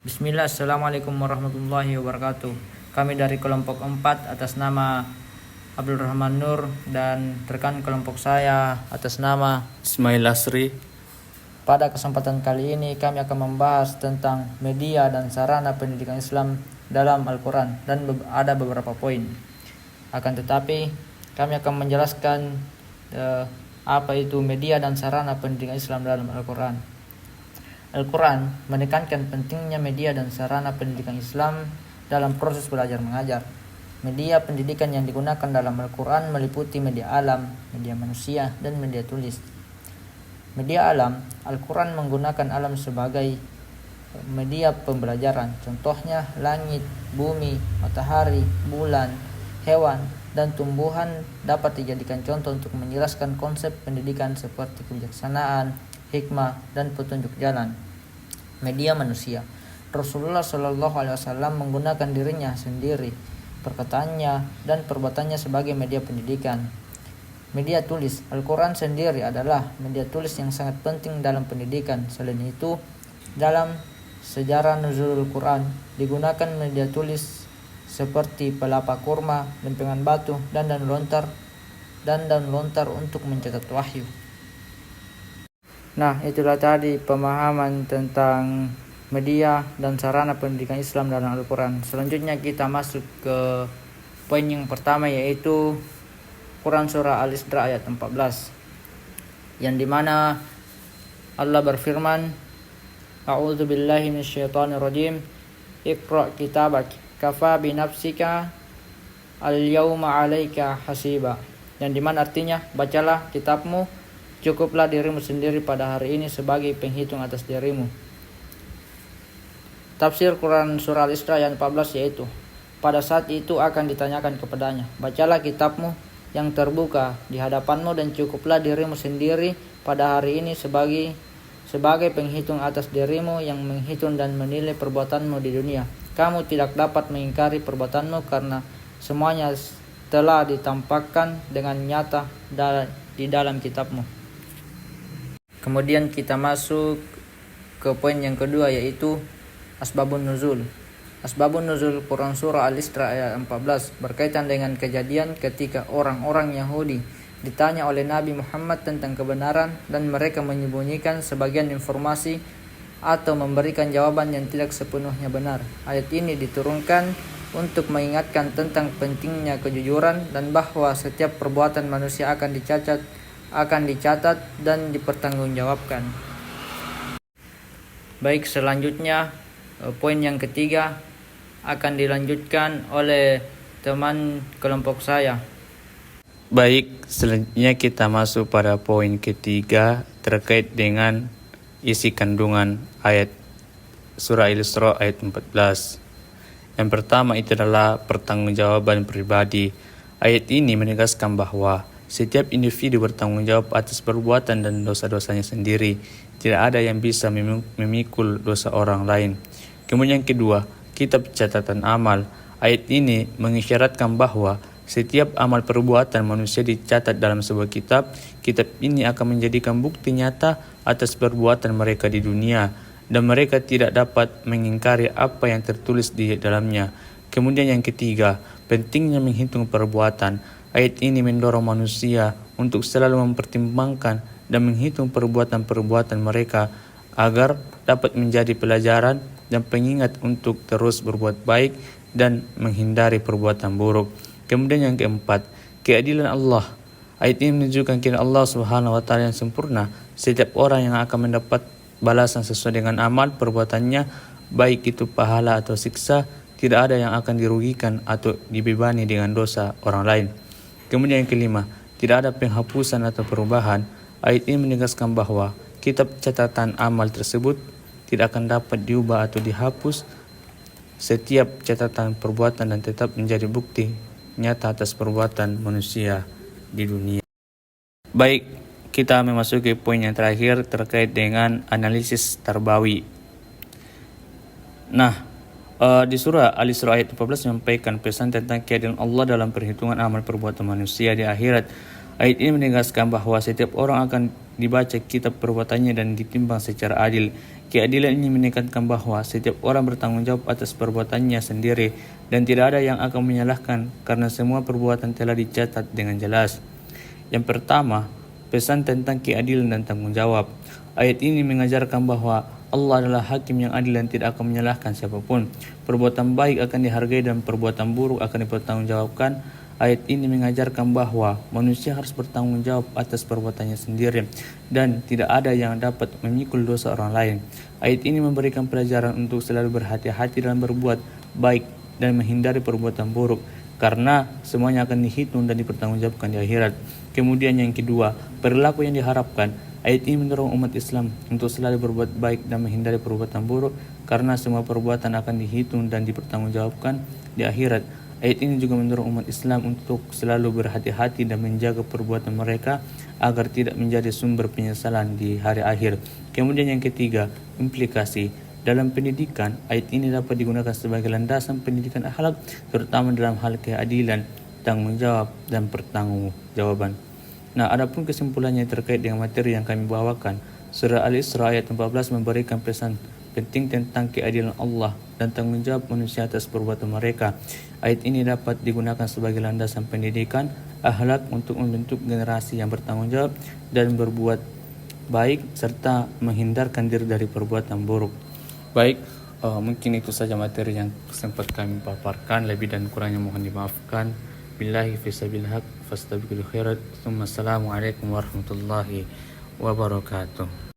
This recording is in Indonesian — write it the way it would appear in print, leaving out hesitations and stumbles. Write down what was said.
Bismillah, Assalamualaikum warahmatullahi wabarakatuh. Kami dari kelompok 4 atas nama Abdul Rahman Nur dan rekan kelompok saya atas nama Ismail Asri. pada kesempatan kali ini kami akan membahas tentang media dan sarana pendidikan Islam dalam Al-Quran dan ada beberapa poin. Akan tetapi kami akan menjelaskan apa itu media dan sarana pendidikan Islam dalam Al-Quran. Al-Quran menekankan pentingnya media dan sarana pendidikan Islam dalam proses belajar mengajar. Media pendidikan yang digunakan dalam Al-Quran meliputi media alam, media manusia, dan media tulis. Media alam, Al-Quran menggunakan alam sebagai media pembelajaran. Contohnya langit, bumi, matahari, bulan, hewan, dan tumbuhan dapat dijadikan contoh untuk menjelaskan konsep pendidikan seperti kebijaksanaan, hikmah, dan petunjuk jalan. Media manusia, Rasulullah SAW menggunakan dirinya sendiri, perkataannya, dan perbuatannya sebagai media pendidikan. Media tulis, Al-Quran sendiri adalah media tulis yang sangat penting dalam pendidikan. Selain itu, dalam sejarah nuzulul Quran digunakan media tulis seperti pelapa kurma, lempengan batu, dan daun lontar untuk mencatat wahyu. Nah, itulah tadi pemahaman tentang media dan sarana pendidikan Islam dalam Al-Quran. Selanjutnya kita masuk ke poin yang pertama, yaitu Quran Surah Al-Isra ayat 14, yang dimana Allah berfirman, A'udzu billahi minasyaitonir rajim, Iqra kitabak kafa binafsika al-yawma 'alaika hasiba. Yang dimana artinya, bacalah kitabmu, cukuplah dirimu sendiri pada hari ini sebagai penghitung atas dirimu. Tafsir Quran Surah Al-Isra ayat 14 yaitu, pada saat itu akan ditanyakan kepadanya, bacalah kitabmu yang terbuka di hadapanmu dan cukuplah dirimu sendiri pada hari ini sebagai penghitung atas dirimu yang menghitung dan menilai perbuatanmu di dunia. Kamu tidak dapat mengingkari perbuatanmu karena semuanya telah ditampakkan dengan nyata di dalam kitabmu. Kemudian kita masuk ke poin yang kedua, yaitu Asbabun Nuzul. Asbabun Nuzul Quran Surah Al-Isra ayat 14 berkaitan dengan kejadian ketika orang-orang Yahudi ditanya oleh Nabi Muhammad tentang kebenaran dan mereka menyembunyikan sebagian informasi atau memberikan jawaban yang tidak sepenuhnya benar. Ayat ini diturunkan untuk mengingatkan tentang pentingnya kejujuran dan bahwa setiap perbuatan manusia akan dicatat dan dipertanggungjawabkan. Baik, selanjutnya poin yang ketiga akan dilanjutkan oleh teman kelompok saya. Baik, selanjutnya kita masuk pada poin ketiga terkait dengan isi kandungan ayat surah Al-Isra ayat 14. Yang pertama itu adalah pertanggungjawaban pribadi. Ayat ini menegaskan bahwa setiap individu bertanggung jawab atas perbuatan dan dosa-dosanya sendiri. Tidak ada yang bisa memikul dosa orang lain. Kemudian yang kedua, kitab catatan amal. Ayat ini mengisyaratkan bahwa setiap amal perbuatan manusia dicatat dalam sebuah kitab. Kitab ini akan menjadikan bukti nyata atas perbuatan mereka di dunia, dan mereka tidak dapat mengingkari apa yang tertulis di dalamnya. Kemudian yang ketiga, pentingnya menghitung perbuatan. Ayat ini mendorong manusia untuk selalu mempertimbangkan dan menghitung perbuatan-perbuatan mereka agar dapat menjadi pelajaran dan pengingat untuk terus berbuat baik dan menghindari perbuatan buruk. Kemudian yang keempat, keadilan Allah. Ayat ini menunjukkan keadaan Allah Subhanahu wa taala yang sempurna. Setiap orang yang akan mendapat balasan sesuai dengan amal perbuatannya, baik itu pahala atau siksa. Tidak ada yang akan dirugikan atau dibebani dengan dosa orang lain. Kemudian yang kelima, tidak ada penghapusan atau perubahan. Ayat ini menegaskan bahwa kitab catatan amal tersebut tidak akan dapat diubah atau dihapus. Setiap catatan perbuatan dan tetap menjadi bukti nyata atas perbuatan manusia di dunia. Baik, kita memasuki poin yang terakhir terkait dengan analisis tarbawi. Nah, di surah Al-Isra ayat 14 menyampaikan pesan tentang keadilan Allah dalam perhitungan amal perbuatan manusia di akhirat. Ayat ini menegaskan bahwa setiap orang akan dibaca kitab perbuatannya dan ditimbang secara adil. Keadilan ini menekankan bahwa setiap orang bertanggung jawab atas perbuatannya sendiri dan tidak ada yang akan menyalahkan karena semua perbuatan telah dicatat dengan jelas. Yang pertama, pesan tentang keadilan dan tanggung jawab. Ayat ini mengajarkan bahwa Allah adalah hakim yang adil dan tidak akan menyalahkan siapapun. Perbuatan baik akan dihargai dan perbuatan buruk akan dipertanggungjawabkan. Ayat ini mengajarkan bahwa manusia harus bertanggung jawab atas perbuatannya sendiri dan tidak ada yang dapat memikul dosa orang lain. Ayat ini memberikan pelajaran untuk selalu berhati-hati dalam berbuat baik dan menghindari perbuatan buruk karena semuanya akan dihitung dan dipertanggungjawabkan di akhirat. Kemudian yang kedua, perilaku yang diharapkan. Ayat ini mendorong umat Islam untuk selalu berbuat baik dan menghindari perbuatan buruk karena semua perbuatan akan dihitung dan dipertanggungjawabkan di akhirat. Ayat ini juga mendorong umat Islam untuk selalu berhati-hati dan menjaga perbuatan mereka agar tidak menjadi sumber penyesalan di hari akhir. Kemudian yang ketiga, implikasi. Dalam pendidikan, ayat ini dapat digunakan sebagai landasan pendidikan akhlak, terutama dalam hal keadilan, tanggung jawab, dan pertanggungjawaban. Nah, adapun kesimpulannya terkait dengan materi yang kami bawakan, Surah Al-Isra ayat 14 memberikan pesan penting tentang keadilan Allah dan tanggung jawab manusia atas perbuatan mereka. Ayat ini dapat digunakan sebagai landasan pendidikan akhlak untuk membentuk generasi yang bertanggung jawab dan berbuat baik serta menghindarkan diri dari perbuatan buruk. Baik, mungkin itu saja materi yang sempat kami paparkan. Lebih dan kurangnya mohon dimaafkan. Billahi fisabilil haq fastabiqul khairat. Assalamualaikum warahmatullahi wabarakatuh.